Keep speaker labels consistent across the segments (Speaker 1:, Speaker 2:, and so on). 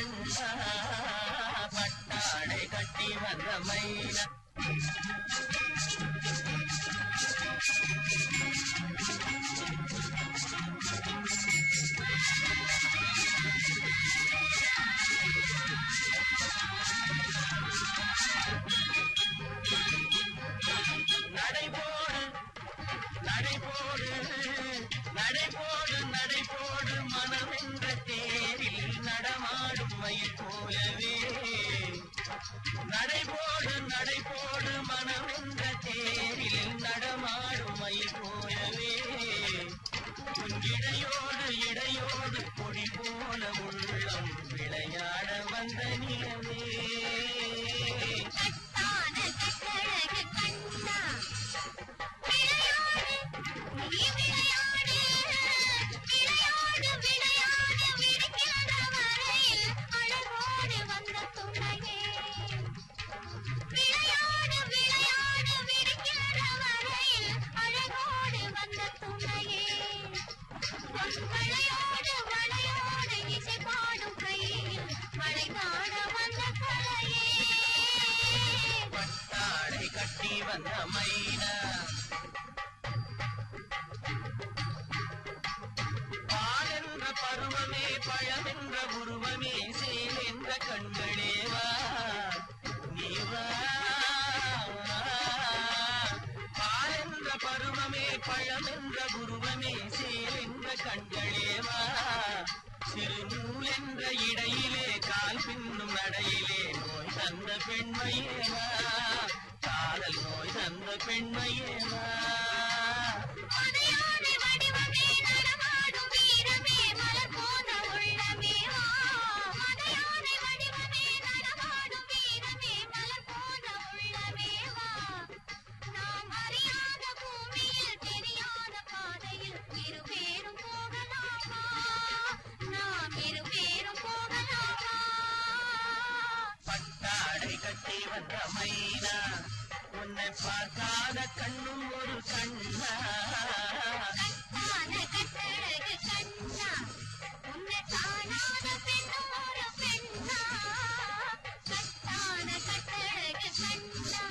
Speaker 1: கண்ணா பட்டாடை கட்டி வந்த மைனா நடைபோடு மனமென்ற தேரில் நடமாடும் மயில் போலவே நடைபோடு மனமென்ற தேரில் நடமாடும் மயில் போலவே இடையோடு கொடி போல உள்ளம் விளையாட வந்த நிலவே பட்டாடை கட்டி வந்த மைனா பாலென்ற பருவமே பழமென்ற உருவமே சேல் என்ற கண்களேவா நீவா பாலென்ற பருவமே பழமென்ற உருவமே சேல் என்ற கண்களேவா சிறு நூல் என்ற இடையிலே கால் பின்னும் நடையிலே நோய் தந்த பெண்மையேவா காதல் நோய் தந்த பெண்மையேவா கட்டி வந்த மைனா உன்னை பார்க்காத கண்ணும் ஒரு கண்ணா உன்னை காணாத பெண்ணும் ஒரு பெண்ணா கட்டான கட்டழகு கண்ணா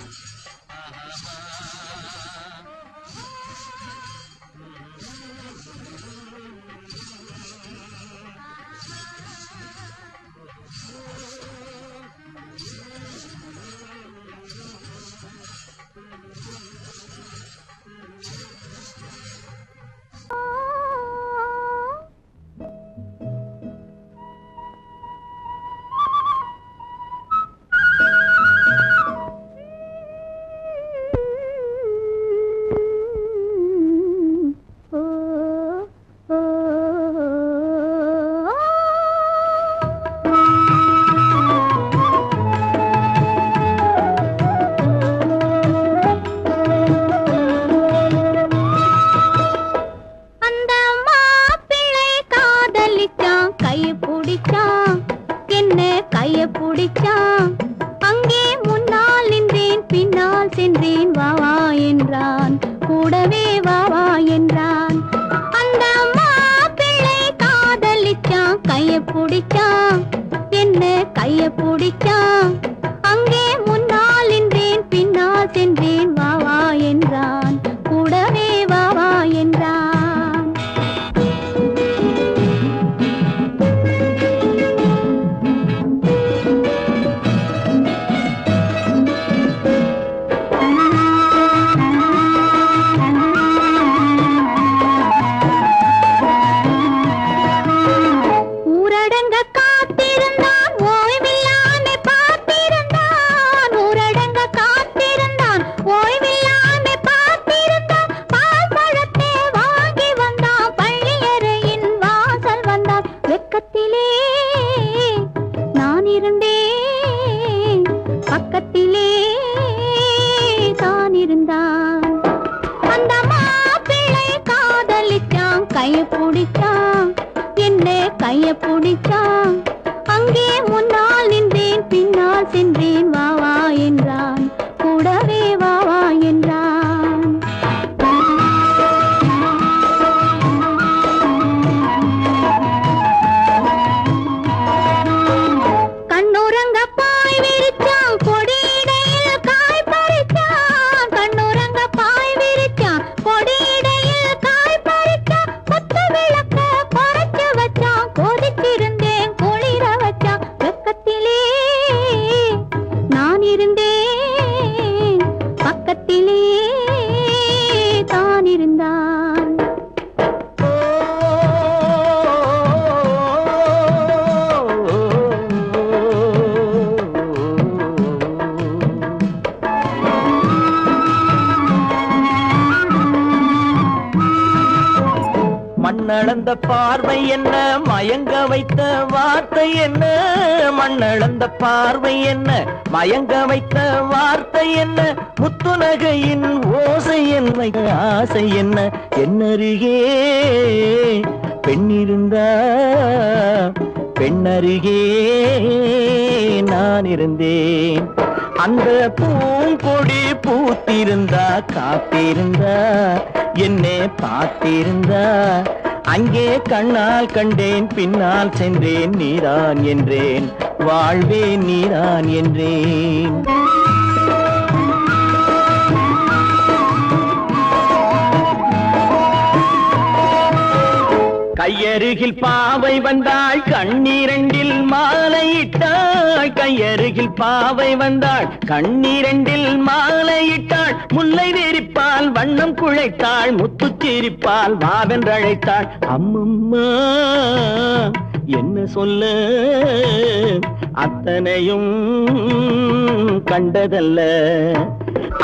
Speaker 2: கண்ணளந்த பார்வை என்ன, மயங்க வைத்த வார்த்தை என்ன, மண்ணளந்த பார்வை என்ன, மயங்க வைத்த வார்த்தை என்ன, முத்துநகையின் ஓசை என்ன, ஆசை என்ன, என்னருகே பெண்ணிருந்தா பெண்ணருகே நான் இருந்தேன். அந்த பூங்கொடி பூத்திருந்தா காத்திருந்தா என்னை பார்த்திருந்தா அங்கே கண்ணால் கண்டேன் பின்னால் சென்றேன் நீதான் என்றேன் வாழ்வே நீதான் என்றேன். கையருகில் பாவை வந்தாள் கண்ணீரண்டில் மாலையிட்டாள், கையருகில் பாவை வந்தாள் கண்ணீரண்டில் மாலையிட்டாள், முல்லை வெறிப்பால் வண்ணம் குழைத்தாள், முத்துச்சிரிப்பால் வாவென்றழைத்தாள். அம்மம்மா என்ன சொல்ல அத்தனையும் கண்டதல்ல,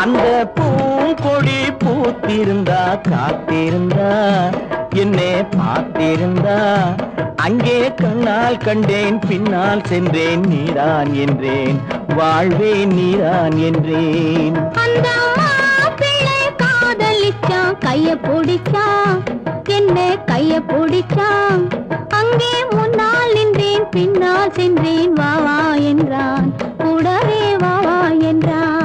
Speaker 2: அந்த பூங்கொடி பூத்திருந்தா காத்திருந்தா என்னை பார்த்திருந்தா அங்கே கண்ணால் கண்டேன் பின்னால் சென்றேன் நீதான் என்றேன் வாழ்வே நீதான் என்றேன்.
Speaker 3: அந்த பிள்ளை காதலிச்சா கைய பிடிச்சா என்ன கைய பிடிச்சா அங்கே முன்னால் நின்றேன் பின்னால் சென்றேன் வா வா என்றான் கூடவே வா வா என்றான்.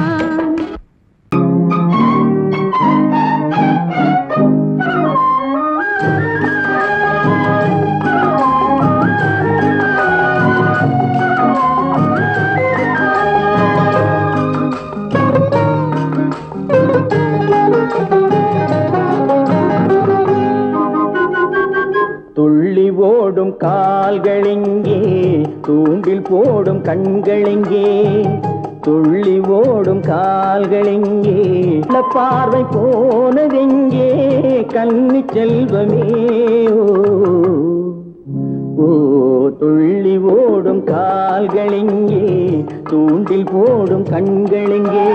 Speaker 2: துள்ளி ஓடும் கால்களெங்கே தூண்டில் போடும் கண்களெங்கே, துள்ளி ஓடும் கால்களெங்கே பார்வை போனதெங்கே கன்னி செல்வமே. ஓ துள்ளி ஓடும் கால்களெங்கே தூண்டில் போடும் கண்களெங்கே.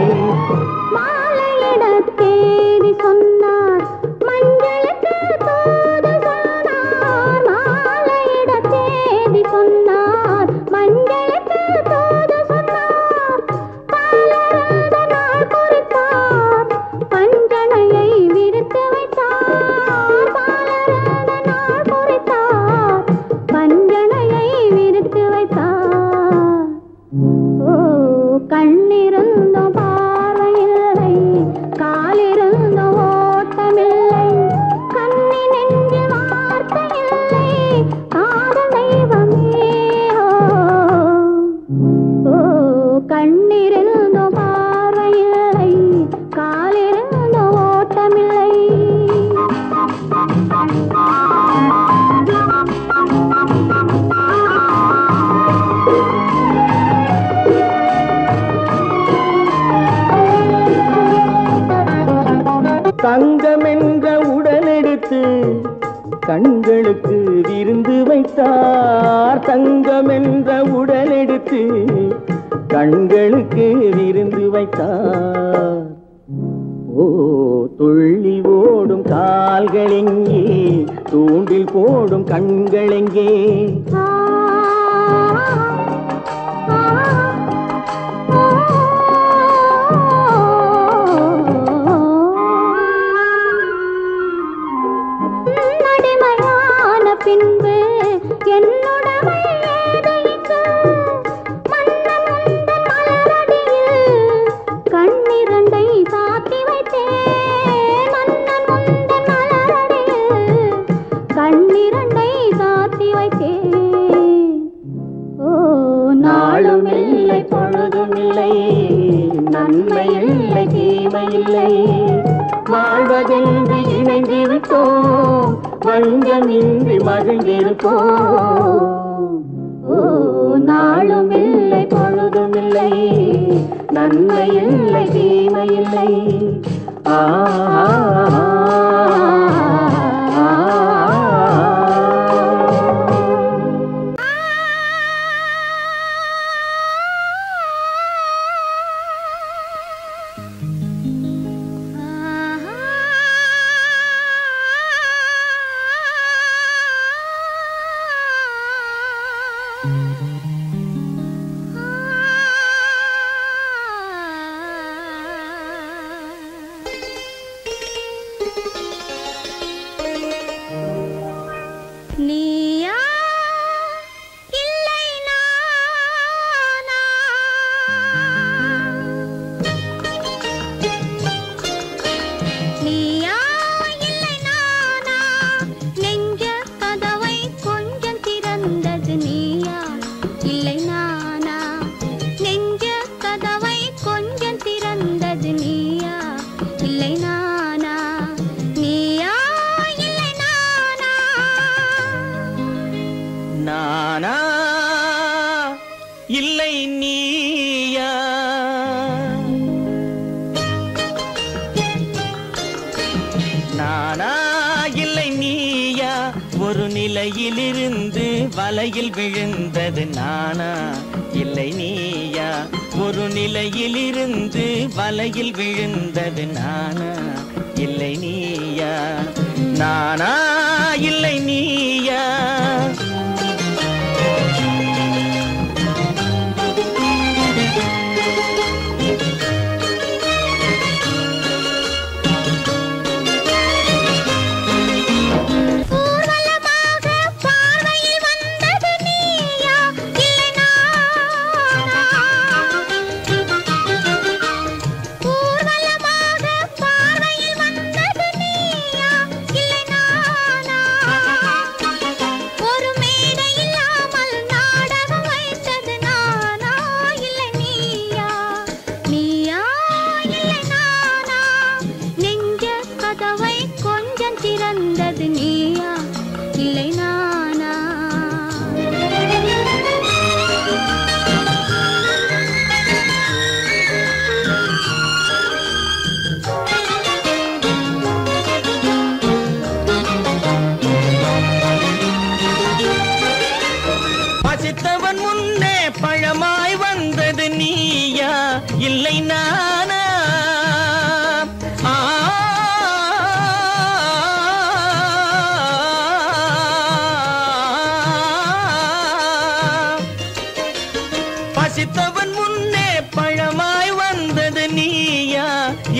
Speaker 3: மாலையிட தேதி சொன்னார் மஞ்சளுக்கு தூது சொன்னார், மாலையிட தேதி சொன்னார் மஞ்சளுக்கு தூது சொன்னார், பாலரந்த நாள் குறித்தார் பஞ்சனையை விரித்து வைத்தார், பாலரந்த நாள் குறித்தார் பஞ்சனையை விரித்து வைத்தார். ஓ கண்ணிருந்த பார்வையில்லை காலிருந்த ஓட்டமில்லை, கண்ணி நெஞ்சில் வார்த்தையில்லை காதல் தெய்வமே. ஓ கண்ணிருந்த பார்வையில்லை காலிருந்த ஓட்டமில்லை.
Speaker 2: தங்கம் என்ற உடலெடுத்து கண்களுக்கு விருந்து வைத்தார், தங்கம் என்ற உடலெடுத்து கண்களுக்கு விருந்து வைத்தார். ஓ துள்ளி ஓடும் கால்களெங்கே தூண்டில் போடும் கண்களெங்கே.
Speaker 3: பின்பு என்னுடமை ஏதைக்கு மன்னன் உந்தன் மலரடியில் கண்ணிரண்டை சாத்தி வைத்தேன், மன்னன் உந்தன் மலரடியில் கண்ணிரண்டை சாத்தி வைத்தேன். ஓ நாளும் இல்லை பொழுதும் இல்லை நன்மை இல்லை தீமை இல்லை, வாழ்வதென்று இணைந்து விட்டோம் வஞ்சமின்றி மகிழ்ந்திருப்போம். ஓ நாளும் இல்லை பொழுதும் இல்லை நன்மை இல்லை தீமை இல்லை. ஆ
Speaker 2: இல்லை நீயா? நானா இல்லை நீயா? ஒரு நிலையிலிருந்து வலையில் விழுந்தது நானா இல்லை நீயா? ஒரு நிலையிலிருந்து வலையில் விழுந்தது நானா இல்லை நீயா? நானா இல்லை நீயா? இல்லை நானா? பசித்தவன் முன்னே பழமாய் வந்தது நீயா?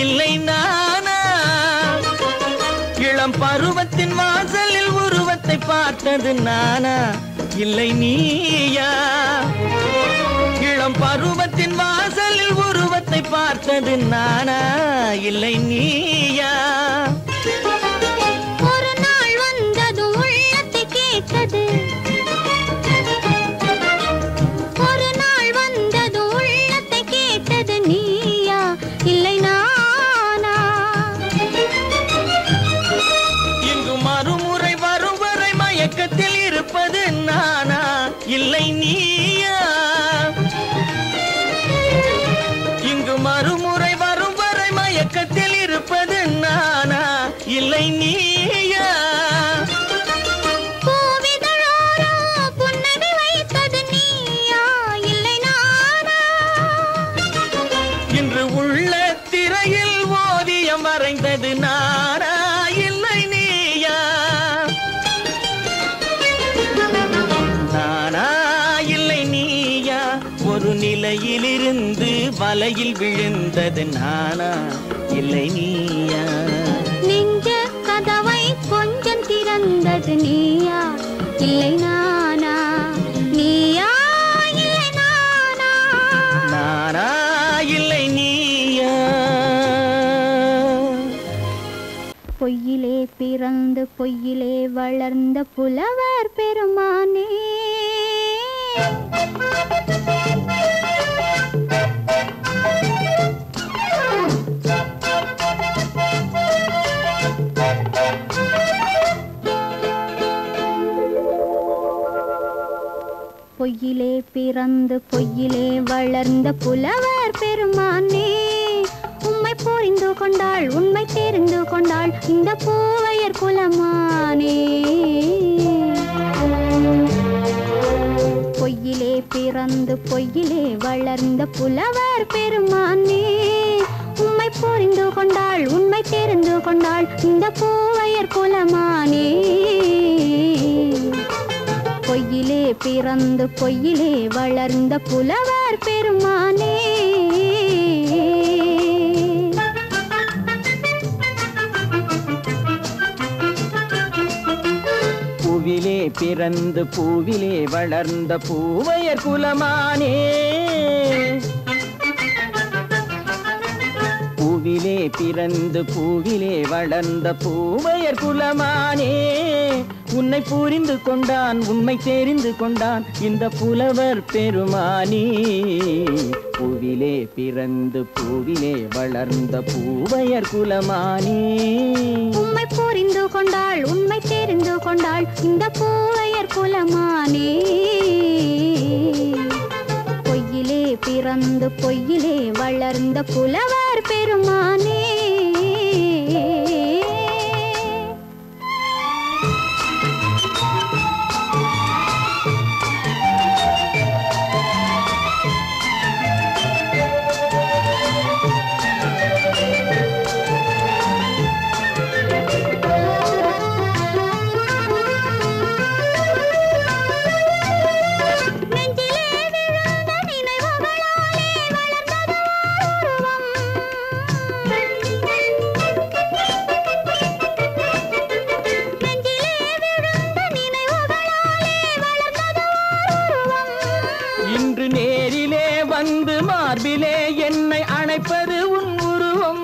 Speaker 2: இல்லை நானா? இளம் பருவத்தின் வாசலில் உருவத்தை பார்த்தது நானா இல்லை நீயா? இளம் பருவத்தின் வாசலில் உருவத்தை பார்த்தது நானா இல்லை நீயா?
Speaker 3: ஒரு நாள் வந்தது உள்ளத்தை கேட்டது, ஒரு நாள் வந்தது உள்ளத்தை கேட்டது நீயா இல்லை நானா?
Speaker 2: இங்கு மறுமுறை வரும் வரை மயக்கத்தில் இருப்பது நானா இல்லை நீயா? இங்கு மறுமுறை வரும் வரை மயக்கத்தில் இருப்பது நானா இல்லை நீயா?
Speaker 3: பூவிதழோரோ புன்னகை வைத்தது நீயா இல்லை நானா?
Speaker 2: இன்று உள்ள திரையில் ஓவியம் வரைந்தது நானா இல்லை நீயா? நானா இல்லை நீயா? ஒரு நிலையிலிருந்து வலையில் விழுந்தது நானா இல்லை நீயா?
Speaker 3: நெஞ்ச கதவை கொஞ்சம் திறந்தது நீயா இல்லை நானா? நீயா இல்லை நானா?
Speaker 2: நானா இல்லை நீயா?
Speaker 3: பொய்யிலே பிறந்து பொய்யிலே வளர்ந்த புலவர் பெருமானே, பொய்யிலே பிறந்து பொய்யிலே வளர்ந்த புலவர் பெருமானே, உம்மை புரிந்து கொண்டாள் உண்மை தெரிந்து கொண்டாள் இந்த பூவையர் குலமானே. பொய்யிலே பிறந்து பொய்யிலே வளர்ந்த புலவர் பெருமானே, உம்மை புரிந்து கொண்டாள் உண்மை தெரிந்து கொண்டாள் இந்த பூவையர் குலமானே. பொய்யிலே பிறந்து பொய்யிலே வளர்ந்த புலவர் பெருமானே.
Speaker 2: பூவிலே பிறந்து பூவிலே வளர்ந்த பூவையர் குலமானே, பூவிலே பிறந்து பூவிலே வளர்ந்த பூவையர் குலமானே, உன்னை புரிந்து கொண்டான் உண்மை தெரிந்து கொண்டான் இந்த புலவர் பெருமானே. பூவிலே பிறந்து பூவிலே வளர்ந்த பூவையர் குலமானே,
Speaker 3: உம்மை புரிந்து கொண்டாள் உண்மை தெரிந்து கொண்டாள் இந்த பூவையர் குலமானே. பிறந்து பொய்யிலே வளர்ந்த புலவர் பெருமானே
Speaker 2: மார்பிலே என்னை அணைப்பது உன் உருவம்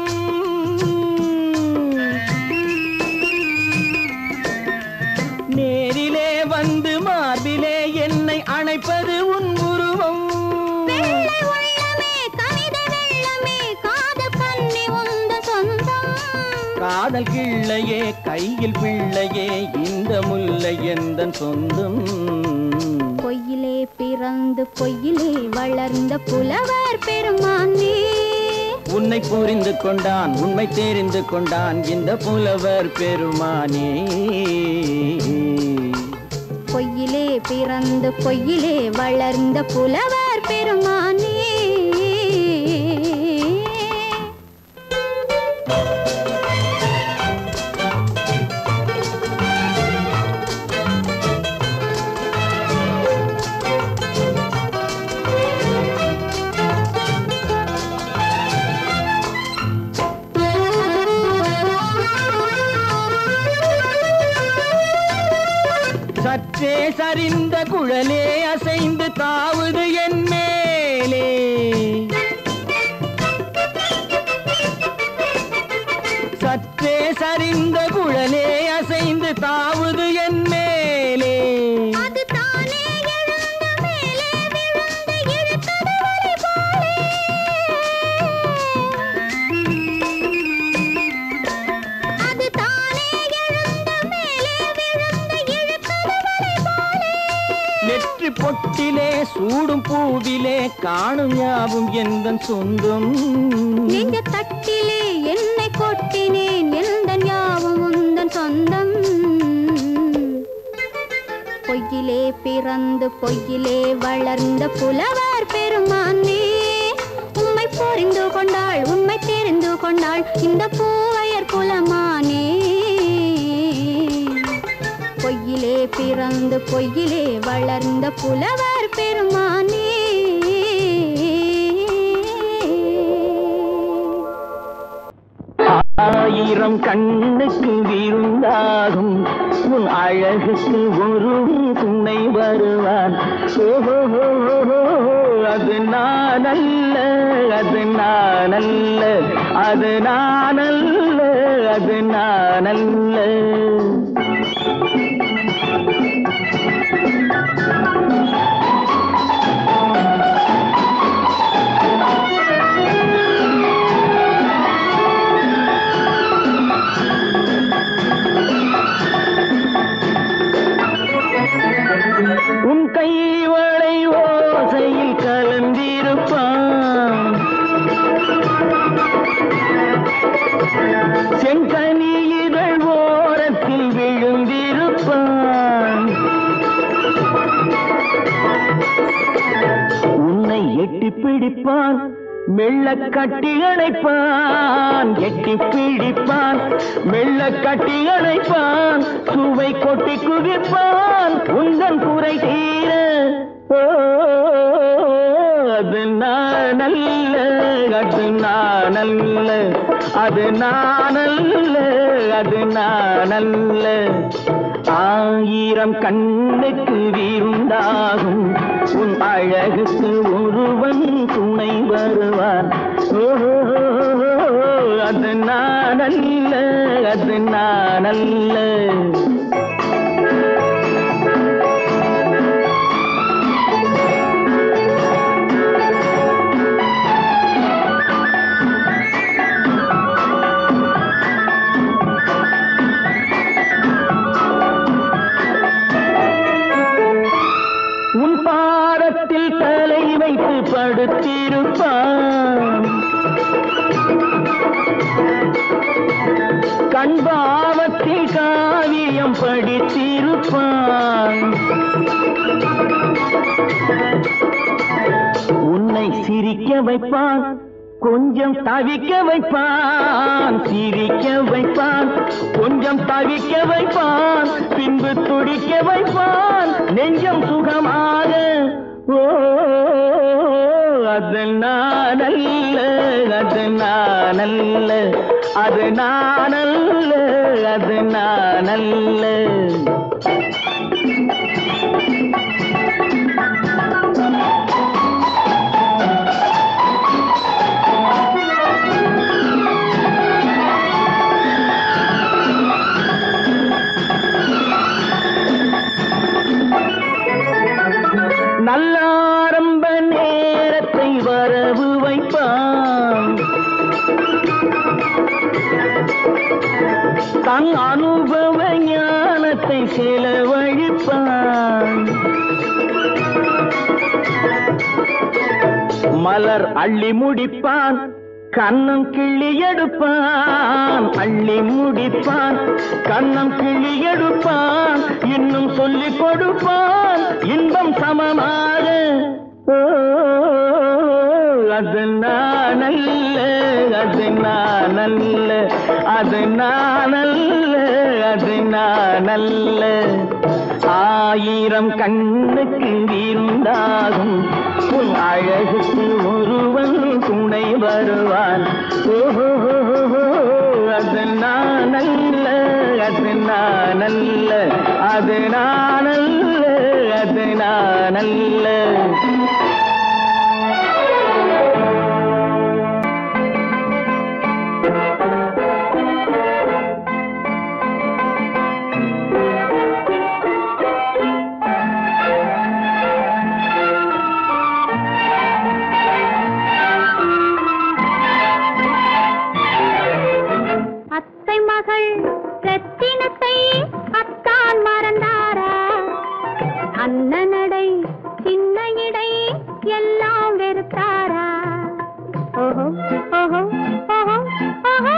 Speaker 2: நேரிலே வந்து மார்பிலே என்னை அணைப்பது உன் உருவம் காதல் கிள்ளையே கையில் பிள்ளையே இந்த முல்லை எந்தன் சொந்தம்
Speaker 3: பொய்யிலே பிறந்து பொய்யிலே வளர்ந்த புலவர் பெருமானே
Speaker 2: உன்னை புரிந்து கொண்டான் உண்மை தெரிந்து கொண்டான் இந்த புலவர் பெருமானே
Speaker 3: பொய்யிலே பிறந்து பொய்யிலே வளர்ந்த புலவர் பெருமானே
Speaker 2: சற்றே சரிந்த குழலே அசைந்து தாவுது என் மேலே சற்றே சரிந்த குழலே அசைந்து தாவுது என் மேலே நெற்றி பொட்டிலே சூடும் பூவிலே காணும் யாவும் எந்தன் சொந்தம்
Speaker 3: நெஞ்ச தட்டிலே என்னை கொட்டினேன் எந்தன் யாவும் உந்தன் சொந்தம் பொய்யிலே பிறந்து பொய்யிலே வளர்ந்த புலவர் பெருமானே உம்மை புரிந்து கொண்டாள் உண்மை தெரிந்து கொண்டாள் இந்த பூவையர் குலமானே பொய்யிலே பிறந்து பொய்யிலே வளர்ந்த புலவர் பெருமானே
Speaker 2: ஆயிரம் கண்ணுக்கு விருந்தாகும் உன் அழகுக்கு ஒரு துணை வருவான் அது நான் அல்ல அது நான் அல்ல அது நான் அல்ல அது நான் அல்ல உன் கைவளை ஓசையில் கலந்திருப்பான் செங்கனி இதழ் ஓரத்தில் விழுந்திருப்பான் உன்னை எட்டி பிடிப்பான் மெல்ல கட்டி அணைப்பான் எட்டி பிடிப்பான் மெல்ல கட்டி அணைப்பான் சுவை கொட்டி குவிப்பான் உந்தன் குறை தீர அது நான் அல்ல அது நான் அல்ல அது நான் அல்ல அது நான் அல்ல ஆயிரம் கண்ணுக்கு விருந்தாகும் உன் அழகுக்கு ஒருவன் துணை வருவான் அது நான் அல்ல அது நான் அல்ல உன் பாதத்தில் தலை வைத்து படுத்திருப்பான் கண்பாவத்தில் காவியம் படித்திருப்பான் உன்னை சிரிக்க வைப்பான் கொஞ்சம் தவிக்க வைப்பான் சிரிக்க வைப்பான் கொஞ்சம் தவிக்க வைப்பான் பின்பு துடிக்க வைப்பான் நெஞ்சம் சுகமாக ஓ அது நானல்ல அது நானல்ல அது நானல்ல அது நானல்ல நல்ல ஆரம்ப நேரத்தை வரவு வைப்பான் தன் அனுபவ ஞானத்தை செலவழிப்பான் மலர் அள்ளி முடிப்பான் கண்ணம் கிள்ளி எடுப்பான் அள்ளி முடிப்பான் கண்ணம் கிள்ளி எடுப்பான் இன்னும் சொல்லிக் கொடுப்பான் இன்பம் சமமாக அது நானல்ல அது நானல்ல அது நானல்ல அது நானல்ல ஆயிரம் கண்ணுக்கு விருந்தாகும் உன் அழகுக்கு ஒருவன் துணை வருவான் ஓஹோ அது நானல்ல அது நானல்ல அது நானல்ல அது நானல்ல
Speaker 3: ரத்தினத்தை அத்தான் மறந்தாரா அண்ணனடை சின்ன இடை எல்லாம் வெறுத்தாரா ஓஹோ ஓஹோ ஓஹோ ஓஹோ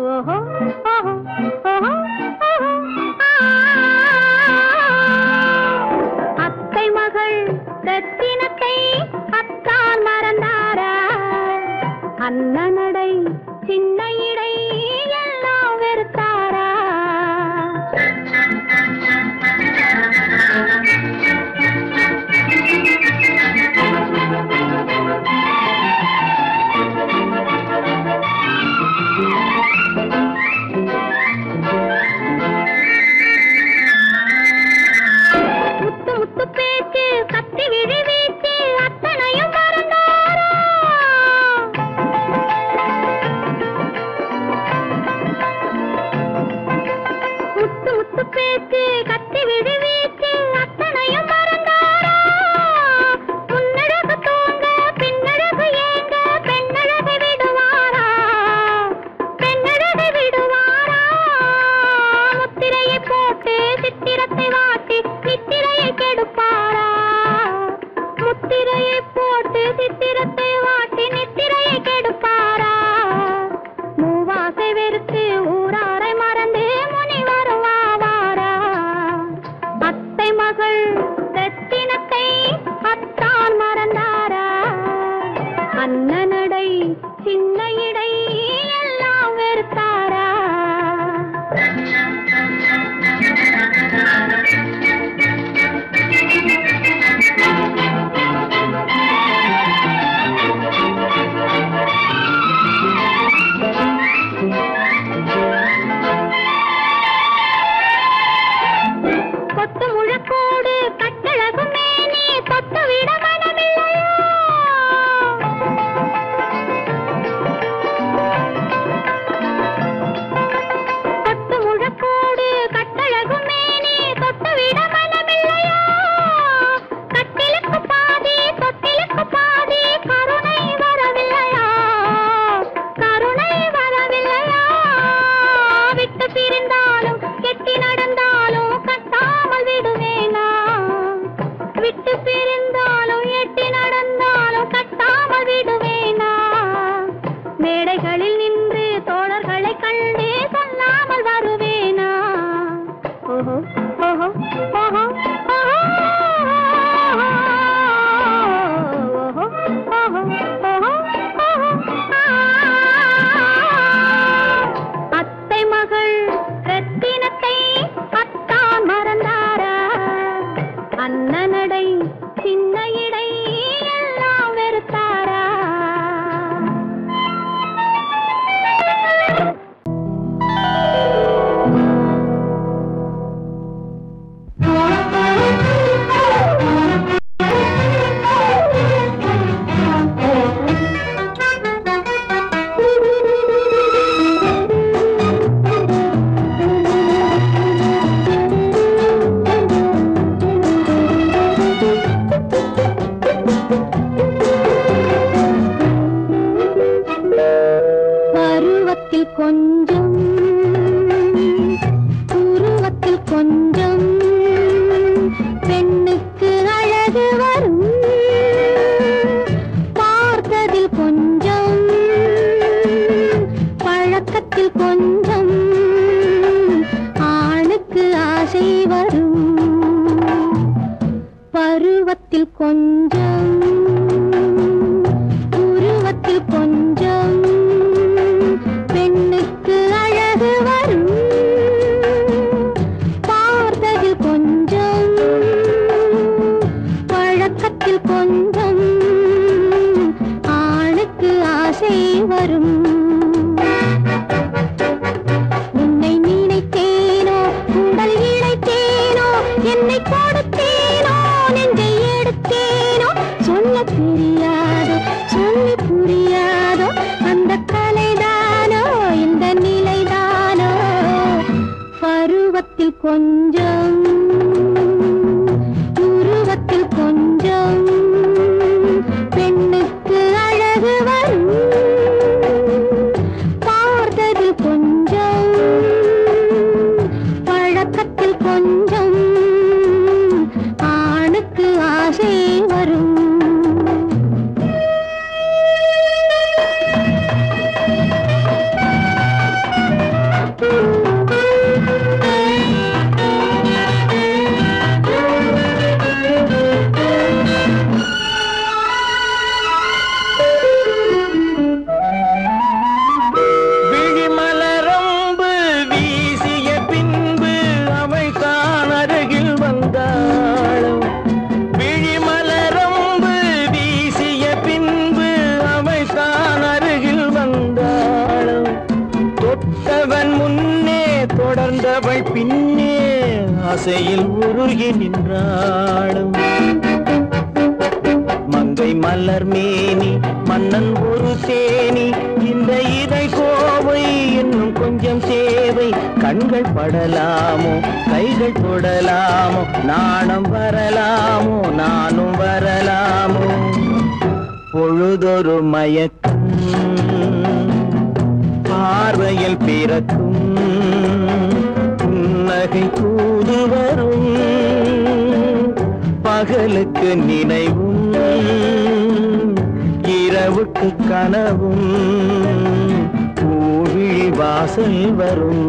Speaker 3: ஓஹோ ஓஹோ அத்தை மகள் ரத்தினத்தை அத்தான் மறந்தாரா அண்ணனடை சின்ன இடை எல்லாம் வெறுத்தாரா முத்து முத்து பேச்சு கத்தி விழி வீச்சு அத்தனையும் மறந்தாரா முத்து முத்து பேச்சு கத்தி விழி வீச்சு அத்தனையும் மறந்தாரா முன்னழகு தூங்க பின்னழகு ஏங்க பெண்ணழகு விடுவாரா பெண்ணழகு விடுவாரா முத்திரையை போட்டு சித்திரத்தை வாட்டி நித்திரையை கெடுப்பாரா முத்திரையை போட்டு சித்திரத்தை வாட்டி நித்திரையை கெடுப்பாரா மூவாசை வெறுத்து ஊராரை மறந்து முனி வருவாரா அத்தை மகள் ரத்தினத்தை அத்தான் மறந்தாரா அண்ணனடை சின்ன இடை எல்லாம் வெறுத்தாரா கொத்து முழக்கோடு கட்டழகு மேனி தொட்டு விட மனமில்லையோ விட்டு பிரிந்தாலும் எட்டி நடந்தாலும் கட்டாமல் விடுவேனா மேடைகளில் நின்று தோழர்களை கண்டு சொல்லாமல் வருவேனா ஓஹோ ஓஹோ ஓஹோ அத்தை மகள் ரத்தினத்தை அத்தான் மறந்தாரா அண்ணனடை சின்ன இடை எல்லாம் வெறுத்தாரா கொஞ்சம் உருவத்தில் கொஞ்சம் பெண்ணுக்கு அழகு வரும் பார்த்ததில் கொஞ்சம் பழக்கத்தில் கொஞ்சம் ஆணுக்கு ஆசை வரும் பருவத்தில் கொஞ்சம் உருவத்தில் கொஞ்சம் பெண்ணுக்கு அழகு வரும் பார்த்ததில் கொஞ்சம் பழக்கத்தில் கொஞ்சம் ஆணுக்கு ஆசை வரும் உன்னை நினைத்தேனோ உடல் இழைத்தேனோ என்னை கொடுத்தேனோ நெஞ்சை எடுத்தேனோ சொல்ல தெரியாதோ சொல்லி புரியாதோ அந்த கலைதானோ இந்த நிலைதானோ பருவத்தில் கொஞ்சம் உருவத்தில் கொஞ்சம் பெண்ணுக்கு அழகு வரும் பார்த்ததில் கொஞ்சம் பழக்கத்தில் கொஞ்சம் ஆணுக்கு ஆசை வரும் தொடர்ந்தவள் பின்னே ஆசையில் உருகி நின்றாளும் மங்கை மலர் மேனி மன்னன் ஒரு தேனி இந்த இதை கோவை இன்னும் கொஞ்சம் தேவை கண்கள் படலாமோ கைகள் தொடலாமோ நாணம் வரலாமோ நானும் வரலாமோ பொழுதொரு மயக்கம் பார்வையில் பிறக்கும் புன்னகை தூது வரும் பகலுக்கு நினைவும் இரவுக்கு கனவும் பூவிழி வாசல் வரும்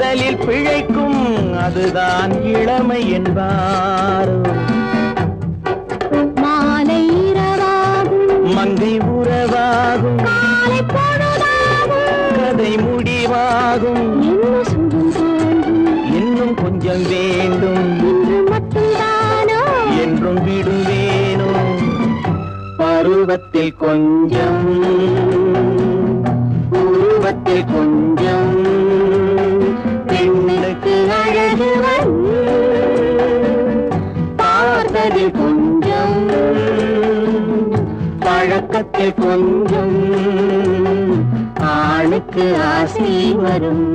Speaker 3: காதலில் பிழைக்கும் அதுதான் இளமை என்பாரோ மாலை இரவாகும் மங்கை உறவாகும் காலை பொழுதாகும் கதை முடிவாகும் இன்னும் கொஞ்சம் வேண்டும்
Speaker 2: உருவத்தில் கொஞ்சம் உருவத்தில் கொஞ்சம் பெண்ணுக்கு அழகு பார்த்ததில் கொஞ்சம் பழக்கத்தில் கொஞ்சம் ஆணுக்கு ஆசை வரும்.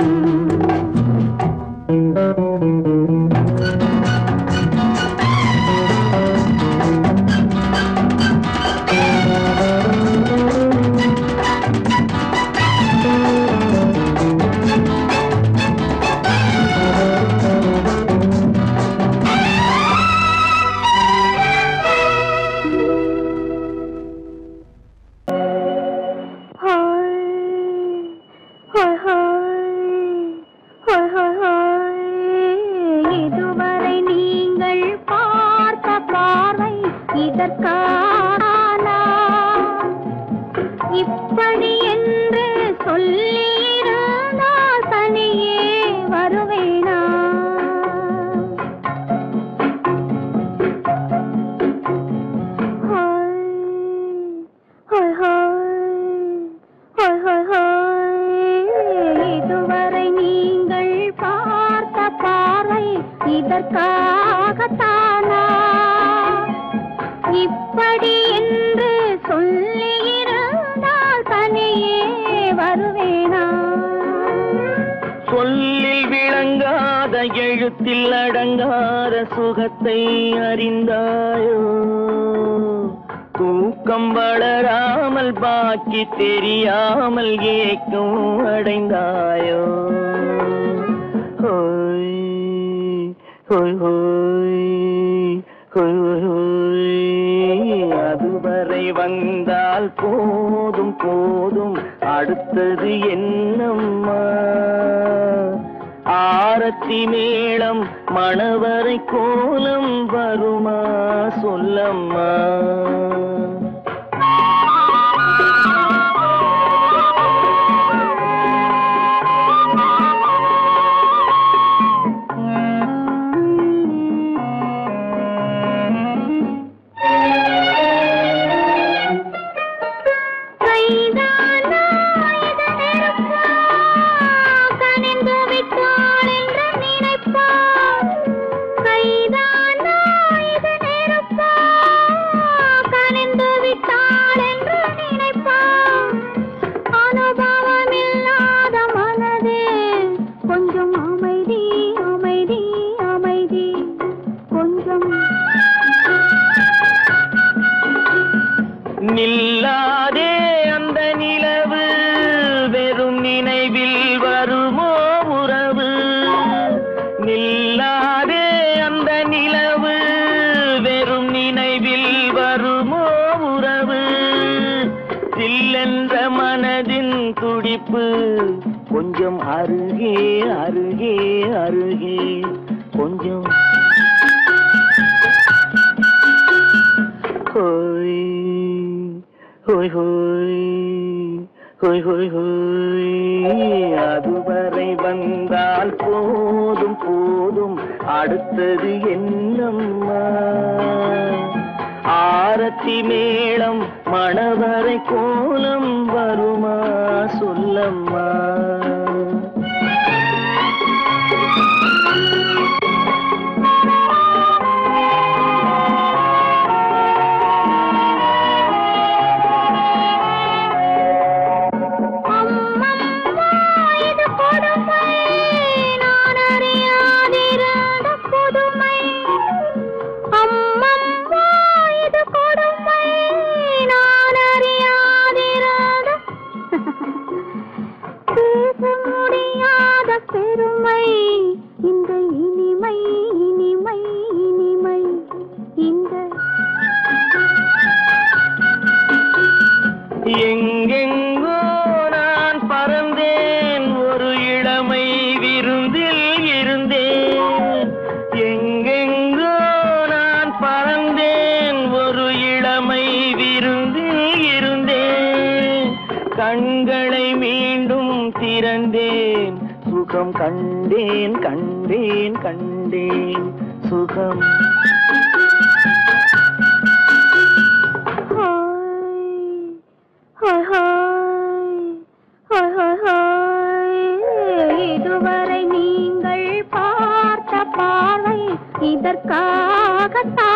Speaker 3: இப்படி என்று சொல்லியிருந்தால் தனியே வருவேனா? இதுவரை நீங்கள் பார்த்த பார்வை இதற்காகத்தானா? இப்படி என்று சொல்லியிருந்தால் தனியே வருவேனா?
Speaker 2: சொல்லில் விளங்காத எழுத்தில் அடங்காத சுகத்தை அறிந்தாயோ? தூக்கம் வளராமல் பாக்கி தெரியாமல் ஏக்கம் அடைந்தாயோ? ஹோய் ஹோய் ஹோய் ஹோய் ஹோய். அதுவரை வந்தால் போதும் போதும், அடுத்தது என்னம்மா? ஆரத்தி மேளம் மணவரை கோலம் வருமா சொல்லம்மா? நில்லாதே அந்த நிலவு, வெறும் நினைவில் வருமோ உறவு? நில்லாதே அந்த நிலவு, வெறும் நினைவில் வருமோ உறவு? சில்லென்ற மனதின் துடிப்பு கொஞ்சம் அருகே அருகே அருகே கொஞ்சம். ஹோய் ஹோய் ஹோய் ஹோய் ஹோய் ஹோய். அதுவரை வந்தால் போதும் போதும், அடுத்தது என்னம்மா? ஆரத்தி மேளம் மணவரை கோலம் வருமா சொல்லம்மா? பெருமை இந்த இனிமை இனிமை இனிமை இந்த எங்கெங்கோ நான் பறந்தேன், ஒரு இளமை விருந்தில் இருந்தேன். எங்கெங்கோ நான் பறந்தேன், ஒரு இளமை விருந்தில் இருந்தேன். கண்களை மீண்டும் திறந்தேன், சுகம் கண்டேன் கண்டேன் கண்டேன் சுகம்.
Speaker 3: இதற்காகத்தானா